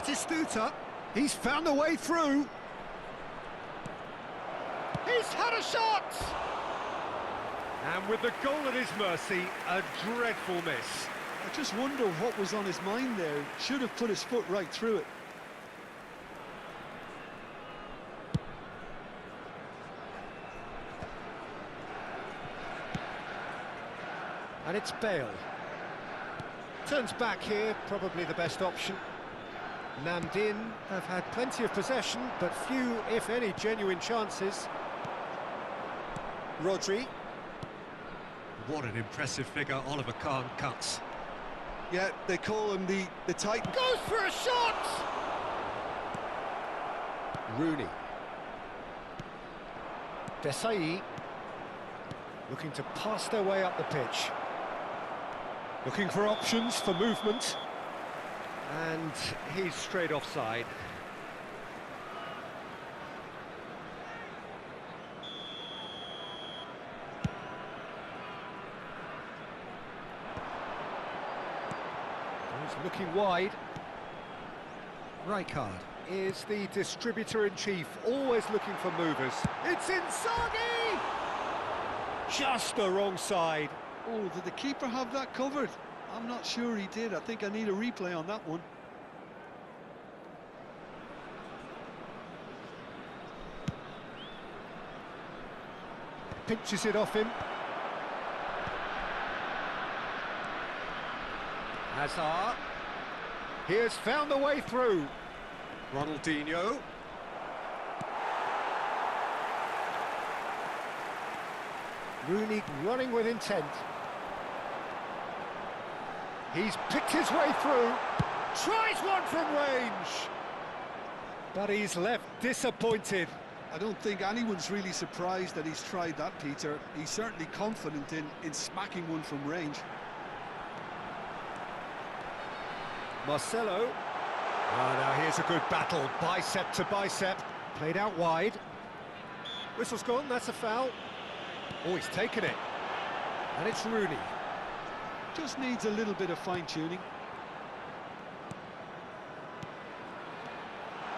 Batistuta, he's found a way through. He's had a shot! And with the goal at his mercy, a dreadful miss. I just wonder what was on his mind there. Should have put his foot right through it. And it's Bale. Turns back here, probably the best option. Namdin have had plenty of possession, but few, if any, genuine chances. Rodri. What an impressive figure Oliver Kahn cuts. Yeah, they call him the Titan. Goes for a shot! Rooney. Desai. Looking to pass their way up the pitch. Looking for options for movement. And he's straight offside. He's looking wide. Rijkaard is the distributor-in-chief, always looking for movers. It's Inzaghi! Just the wrong side. Oh, did the keeper have that covered? I'm not sure he did. I think I need a replay on that one. Pinches it off him. Hazard. He has found a way through. Ronaldinho. Rooney running with intent. He's picked his way through. Tries one from range. But he's left disappointed. I don't think anyone's really surprised that he's tried that, Peter. He's certainly confident in smacking one from range. Marcelo. Oh, now here's a good battle, bicep to bicep. Played out wide. Whistle's gone, that's a foul. Oh, he's taken it. And it's Rooney. Just needs a little bit of fine-tuning.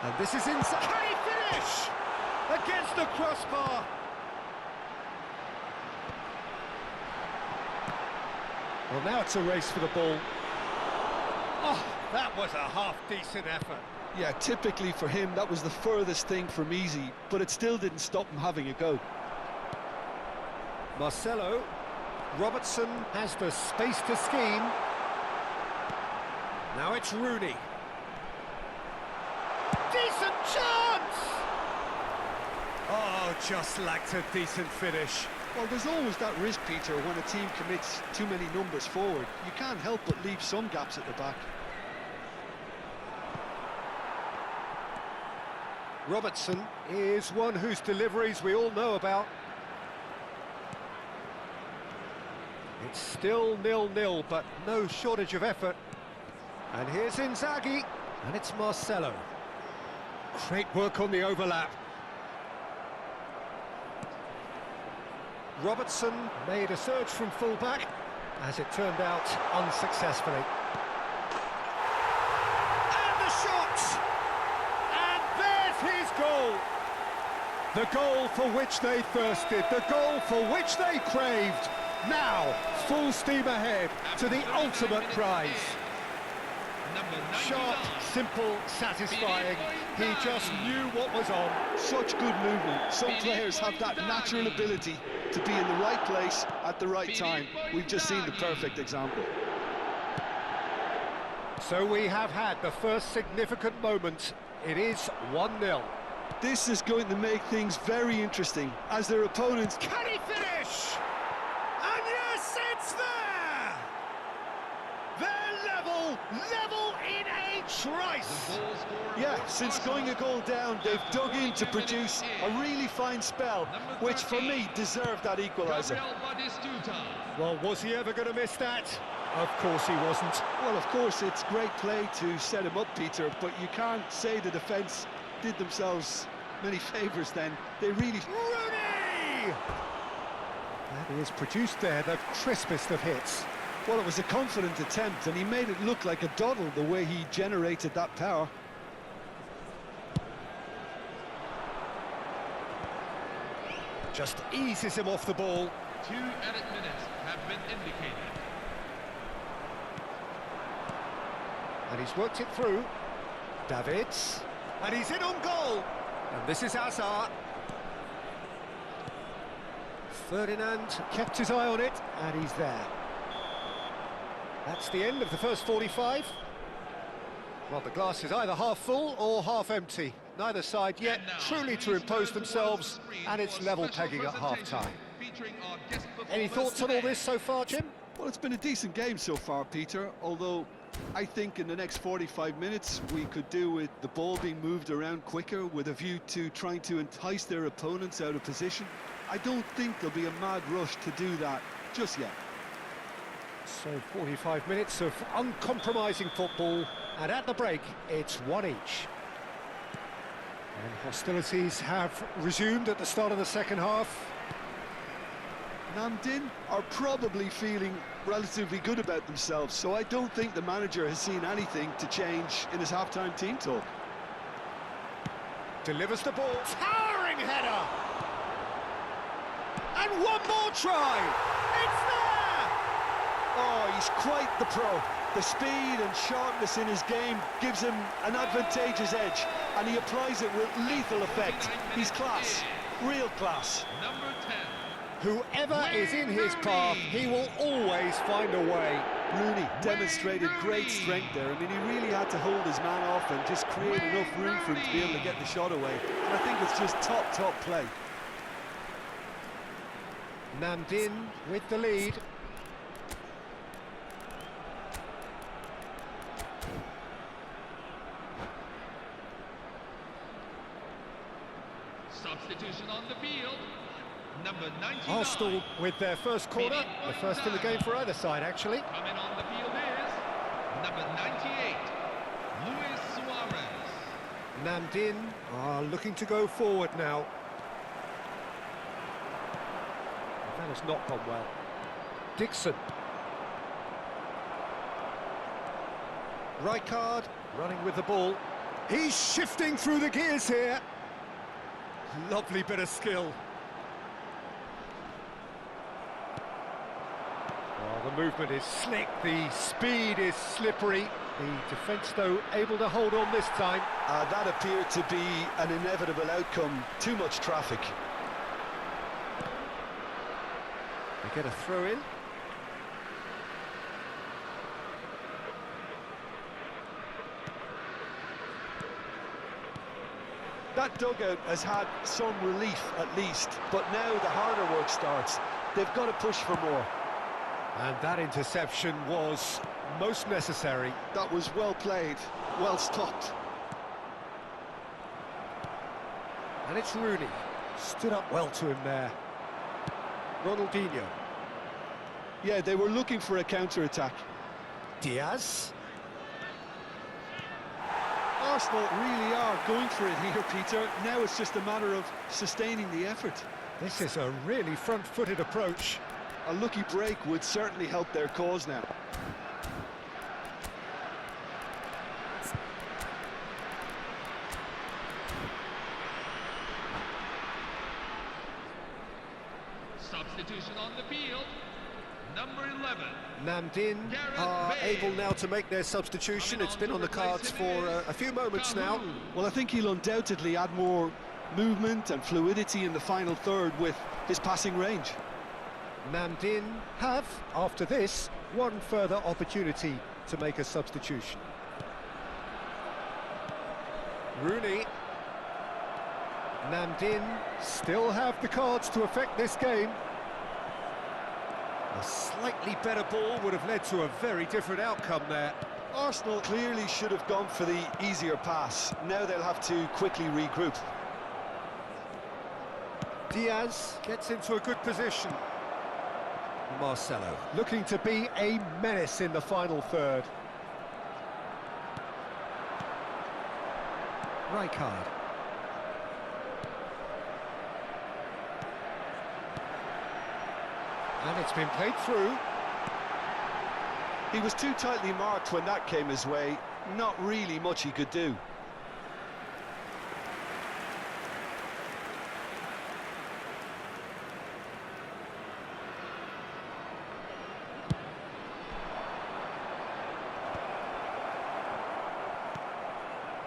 And this is inside. Can he finish? Against the crossbar. Well, now it's a race for the ball. Oh, that was a half-decent effort. Yeah, typically for him, that was the furthest thing from easy, but it still didn't stop him having a go. Marcelo. Robertson has the space to scheme. Now it's Rooney. Decent chance! Oh, just lacked a decent finish. Well, there's always that risk, Peter, when a team commits too many numbers forward. You can't help but leave some gaps at the back. Robertson is one whose deliveries we all know about. It's still 0-0, but no shortage of effort. And here's Inzaghi, and it's Marcelo. Great work on the overlap. Robertson made a surge from full-back, as it turned out, unsuccessfully. And the shot! And there's his goal! The goal for which they thirsted, the goal for which they craved. Now, full steam ahead to the ultimate prize. Sharp, simple, satisfying. He just knew what was on. Such good movement. Some players have that natural ability to be in the right place at the right time. We've just seen the perfect example. So we have had the first significant moment. It is 1-0. This is going to make things very interesting as their opponents... Can he finish? And yes, it's there! They're level in a trice! Yeah, since going a goal down, they've dug in to produce a really fine spell, which for me deserved that equaliser. Well, was he ever going to miss that? Of course he wasn't. Well, of course, it's great play to set him up, Peter, but you can't say the defence did themselves many favours then. They really... Rooney! And he has produced there the crispest of hits. Well, it was a confident attempt, and he made it look like a doddle the way he generated that power. Just eases him off the ball. 2 added minutes have been indicated. And he's worked it through. Davids. And he's in on goal. And this is Hazard. Ferdinand kept his eye on it, and he's there. That's the end of the first 45. Well, the glass is either half full or half empty. Neither side yet truly to impose themselves, and it's level pegging at half-time. Any thoughts on all this so far, Jim? Well, it's been a decent game so far, Peter, although I think in the next 45 minutes we could do with the ball being moved around quicker with a view to trying to entice their opponents out of position. I don't think there'll be a mad rush to do that just yet. So 45 minutes of uncompromising football, and at the break it's one each. And hostilities have resumed at the start of the second half. Namdin are probably feeling relatively good about themselves, so I don't think the manager has seen anything to change in his half-time team talk. Delivers the ball, towering header! And one more try! It's there! Oh, he's quite the pro. The speed and sharpness in his game gives him an advantageous edge, and he applies it with lethal effect. He's class, real class. Number 10. Whoever is in his path, he will always find a way. Rooney demonstrated great strength there. I mean, he really had to hold his man off and just create enough room for him to be able to get the shot away. And I think it's just top play. Namdin with the lead. Substitution on the field. Number 99. Arsenal with their first corner, the first in the game for either side, actually. Coming on the field is number 98, Luis Suarez. Namdin are looking to go forward now. That has not gone well. Dixon. Rijkaard running with the ball. He's shifting through the gears here. Lovely bit of skill. Well, the movement is slick, the speed is slippery. The defence, though, able to hold on this time. That appeared to be an inevitable outcome. Too much traffic. They get a throw in. That dugout has had some relief at least, but now the harder work starts. They've got to push for more. And that interception was most necessary. That was well played, well stopped. And it's Rooney. Stood up well to him there. Ronaldinho. Yeah, they were looking for a counter-attack. Diaz. Arsenal really are going for it here, Peter. Now it's just a matter of sustaining the effort. This is a really front-footed approach. A lucky break would certainly help their cause now. Substitution on the field. Number 11. Namdin are able now to make their substitution. It's been on the cards for a few moments now. Well, I think he'll undoubtedly add more movement and fluidity in the final third with his passing range. Namdin have, after this, one further opportunity to make a substitution. Rooney. Namdin still have the cards to affect this game. A slightly better ball would have led to a very different outcome there. Arsenal clearly should have gone for the easier pass. Now they'll have to quickly regroup. Diaz gets into a good position. Marcelo looking to be a menace in the final third. Rijkaard. And it's been played through. He was too tightly marked when that came his way. Not really much he could do.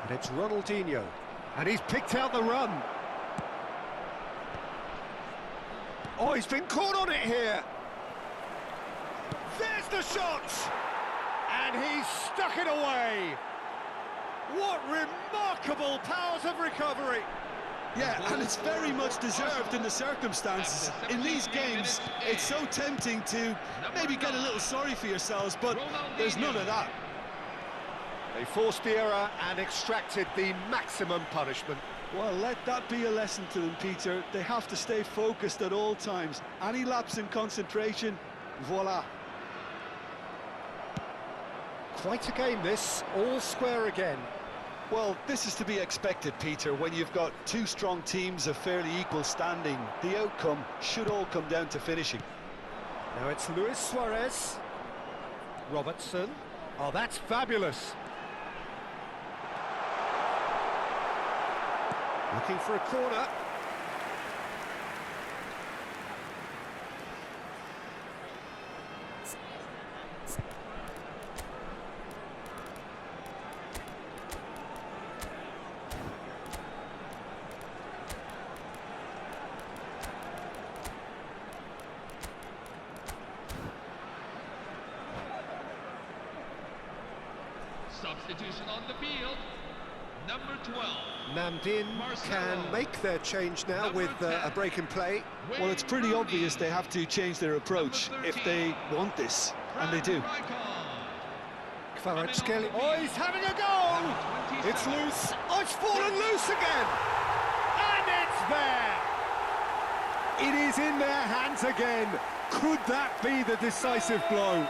And it's Ronaldinho. And he's picked out the run. Oh, he's been caught on it here. There's the shot! And he's stuck it away. What remarkable powers of recovery. Yeah, and it's very much deserved in the circumstances. In these games, it's so tempting to maybe get a little sorry for yourselves, but there's none of that. They forced the error and extracted the maximum punishment. Well, let that be a lesson to them, Peter. They have to stay focused at all times. Any lapse in concentration, voila. Quite a game this, all square again. Well, this is to be expected, Peter, when you've got two strong teams of fairly equal standing. The outcome should all come down to finishing. Now it's Luis Suarez. Robertson. Oh, that's fabulous. Looking for a corner. Substitution on the field. Number 12. Namdin can make their change now with a break in play. Well, it's pretty obvious they have to change their approach if they want this, and they do. Kvaratskhelia. Oh, he's having a go! It's loose. Oh, it's fallen loose again! And it's there! It is in their hands again. Could that be the decisive blow?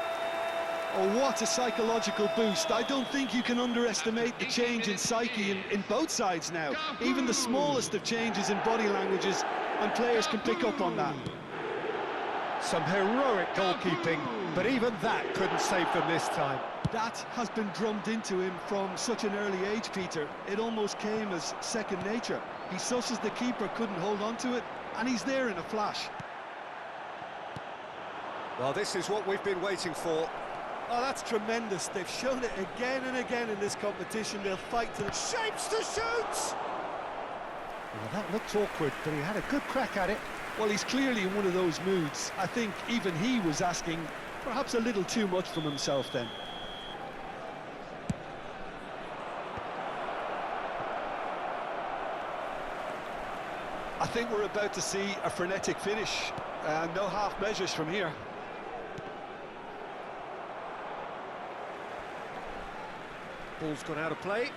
Oh, what a psychological boost. I don't think you can underestimate the change in psyche in both sides now. Even the smallest of changes in body languages, and players can pick up on that. Some heroic goalkeeping, but even that couldn't save them this time. That has been drummed into him from such an early age, Peter. It almost came as second nature. He susses the keeper couldn't hold on to it, and he's there in a flash. Well, this is what we've been waiting for. Oh, that's tremendous. They've shown it again and again in this competition. They'll fight to the Shapes to shoot! Well, that looked awkward, but he had a good crack at it. Well, he's clearly in one of those moods. I think even he was asking perhaps a little too much from himself then. I think we're about to see a frenetic finish. No half measures from here. Ball's gone out of play.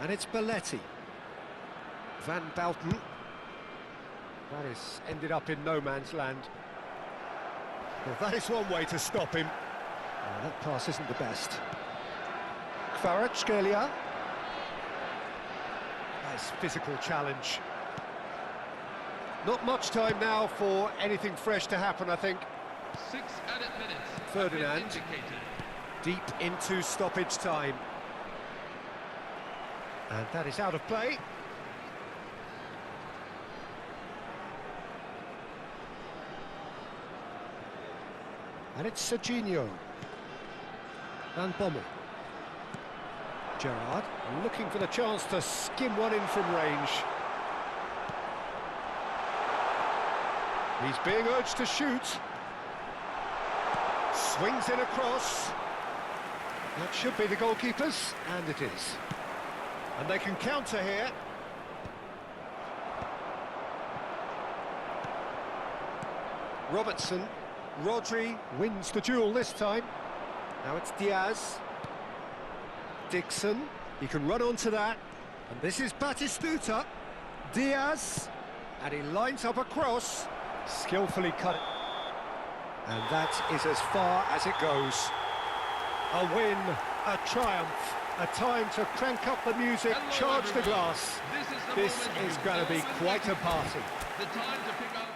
And it's Belletti. Van Bouten. That is ended up in no man's land. Well, that is one way to stop him. Oh, that pass isn't the best. Kvaratskhelia. Nice physical challenge. Not much time now for anything fresh to happen, I think. 6 added minutes. Ferdinand. Deep into stoppage time. And that is out of play. And it's Serginho. Van Bommel. Gerrard looking for the chance to skim one in from range. He's being urged to shoot. Swings in across. That should be the goalkeepers, and it is. And they can counter here. Robertson. Rodri wins the duel this time. Now it's Diaz. Dixon. He can run onto that. And this is Batistuta. Diaz. And he lines up a cross. Skillfully cut it. And that is as far as it goes. A win, a triumph, a time to crank up the music, charge the glass. This is going to be quite a party. The time to pick up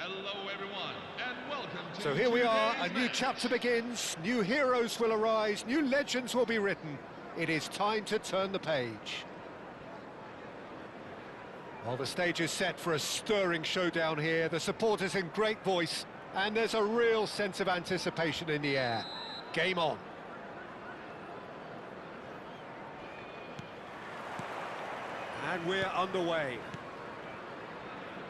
Hello everyone, and welcome to So here we are, a today's new match. chapter begins, new heroes will arise, new legends will be written. It is time to turn the page. Well, the stage is set for a stirring showdown here, the supporters in great voice, and there's a real sense of anticipation in the air. Game on. And we're underway.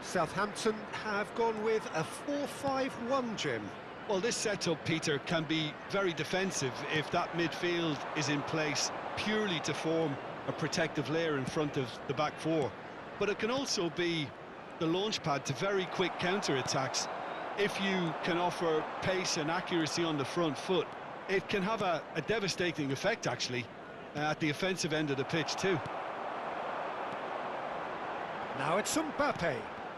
Southampton have gone with a 4-5-1, Jim. Well, this setup, Peter, can be very defensive if that midfield is in place purely to form a protective layer in front of the back four. But it can also be the launchpad to very quick counter-attacks. If you can offer pace and accuracy on the front foot, it can have a devastating effect, actually, at the offensive end of the pitch, too. Now it's Mbappe.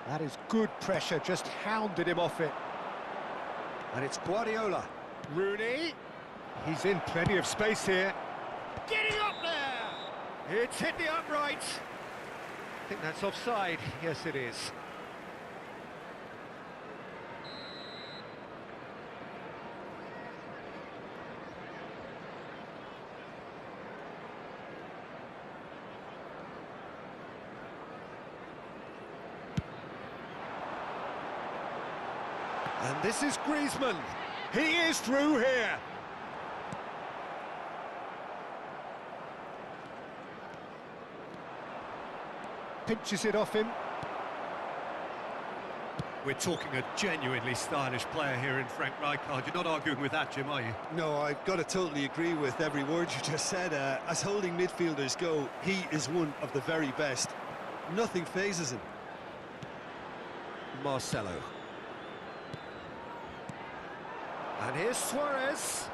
That is good pressure, just hounded him off it. And it's Guardiola. Rooney. He's in plenty of space here. Getting up there! It's hit the upright. I think that's offside. Yes, it is. And this is Griezmann. He is through here. pinches it off him. We're talking a genuinely stylish player here in Frank Rijkaard. You're not arguing with that, Jim, are you? No, I've got to totally agree with every word you just said. As holding midfielders go, he is one of the very best. Nothing phases him. Marcelo. And here's Suarez.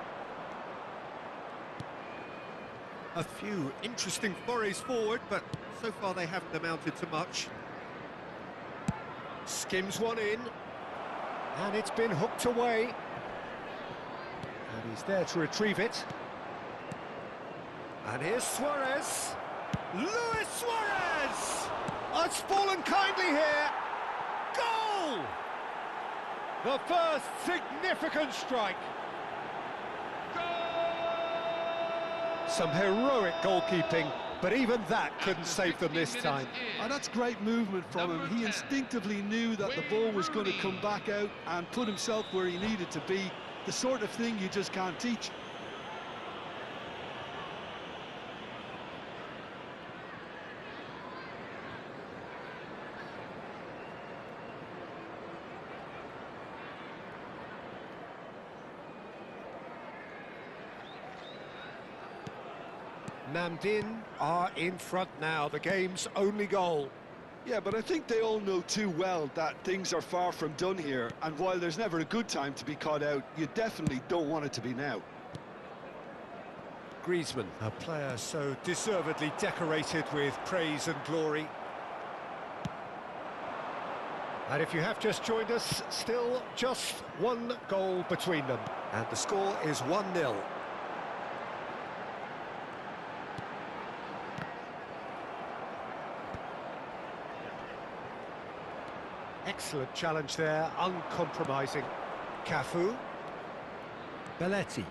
A few interesting forays forward, but so far they haven't amounted to much. Skims one in, and it's been hooked away. And he's there to retrieve it. And here's Suarez. Luis Suarez! Oh, it's fallen kindly here. Goal! The first significant strike. Some heroic goalkeeping, but even that couldn't save them this time. Oh, that's great movement from him. He instinctively knew that the ball was going to come back out and put himself where he needed to be. The sort of thing you just can't teach. Namdin are in front now, the game's only goal. Yeah, but I think they all know too well that things are far from done here, and while there's never a good time to be caught out, you definitely don't want it to be now. Griezmann, a player so deservedly decorated with praise and glory. And if you have just joined us, still just one goal between them. And the score is 1-0. Excellent challenge there, uncompromising. Cafu. Belletti.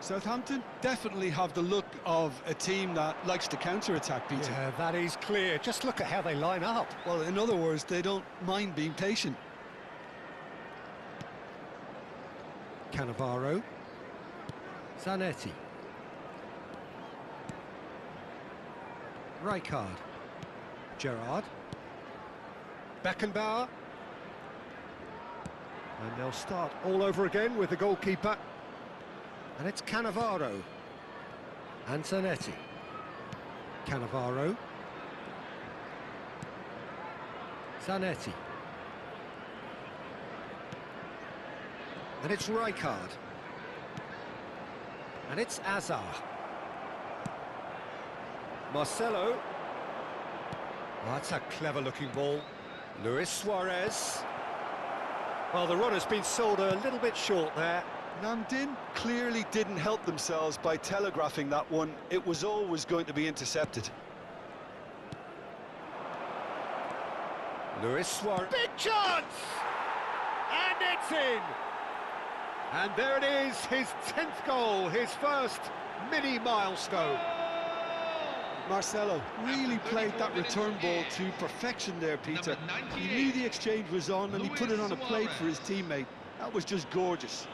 Southampton definitely have the look of a team that likes to counter-attack, Peter. Yeah, that is clear. Just look at how they line up. Well, in other words, they don't mind being patient. Cannavaro. Zanetti. Rijkaard. Gerrard. Beckenbauer. And they'll start all over again with the goalkeeper. And it's Cannavaro. And Zanetti. Cannavaro. Zanetti. And it's Rijkaard. And it's Azar. Marcelo. Oh, that's a clever-looking ball. Luis Suarez. Well, the run has been sold a little bit short there. Namdin clearly didn't help themselves by telegraphing that one. It was always going to be intercepted. Luis Suarez. Big chance! And it's in! And there it is, his 10th goal, his first mini milestone. Marcelo really played that return ball to perfection there, Peter. He knew the exchange was on and he put it on a plate for his teammate. That was just gorgeous.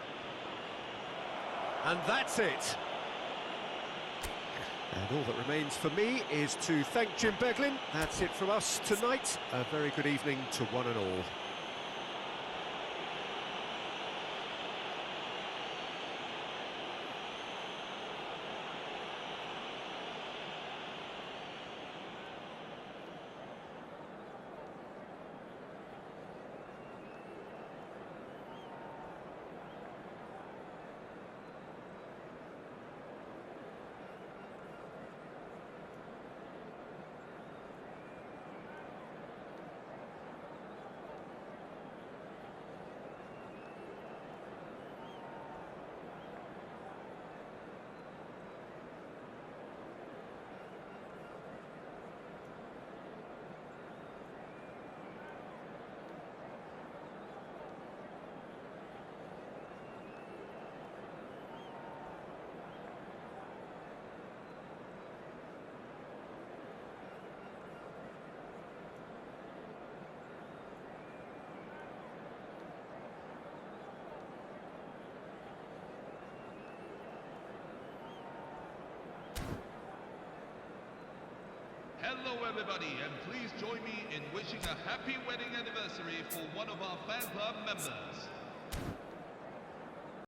And that's it. And all that remains for me is to thank Jim Beglin. That's it from us tonight. A very good evening to one and all. Hello everybody, and please join me in wishing a happy wedding anniversary for one of our fan club members.